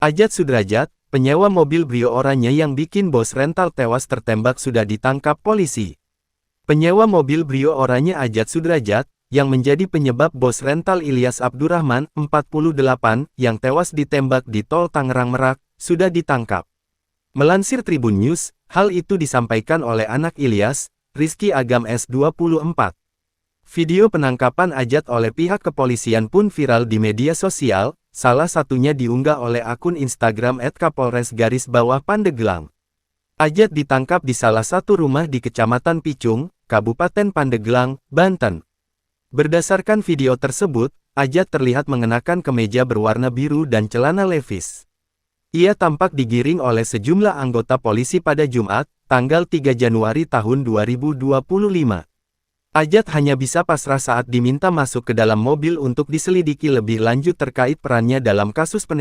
Ajat Sudrajat, penyewa mobil Brio Oranye yang bikin bos rental tewas tertembak sudah ditangkap polisi. Penyewa mobil Brio Oranye Ajat Sudrajat, yang menjadi penyebab bos rental Ilyas Abdurrahman, 48, yang tewas ditembak di Tol Tangerang Merak, sudah ditangkap. Melansir Tribun News, hal itu disampaikan oleh anak Ilyas, Rizky Agam S24. Video penangkapan Ajat oleh pihak kepolisian pun viral di media sosial, salah satunya diunggah oleh akun Instagram @kapolres_Pandeglang. Ajat ditangkap di salah satu rumah di Kecamatan Picung, Kabupaten Pandeglang, Banten. Berdasarkan video tersebut, Ajat terlihat mengenakan kemeja berwarna biru dan celana levis. Ia tampak digiring oleh sejumlah anggota polisi pada Jumat, tanggal 3 Januari tahun 2025. Ajat hanya bisa pasrah saat diminta masuk ke dalam mobil untuk diselidiki lebih lanjut terkait perannya dalam kasus penembakan.